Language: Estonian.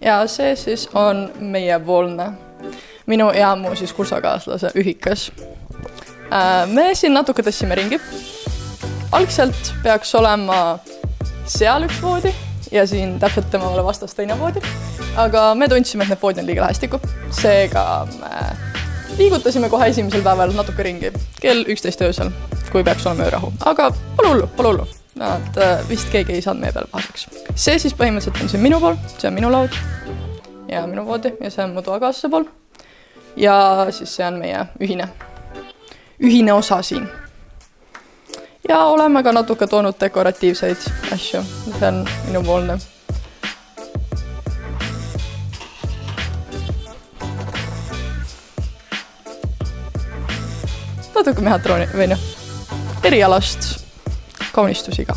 Ja see siis on meie voolne. Minu ja mu siis kursakaaslase ühikas. Me siin natuke tõstsime ringi. Algselt peaks olema seal üks voodi ja siin täpselt temale vastas teine voodi. Aga me tundsime, et need voodi on liiga lähestikku. Seega me liigutasime kohe esimesel päeval natuke ringi. Kell 11 öösel, kui peaks olema öörahu. Aga pole hullu. Nad vist keegi ei saanud meie peale pahaseks. See siis põhimõtteliselt on siin minu pool. See on minu laud ja minu voodi ja see on mu toakaaslase pool. Ja siis see on meie ühine osa siin. Ja oleme ka natuke toonud dekoratiivseid asju. See on minu voolne. Natuke mehatrooni või erialast kaunistusi ka.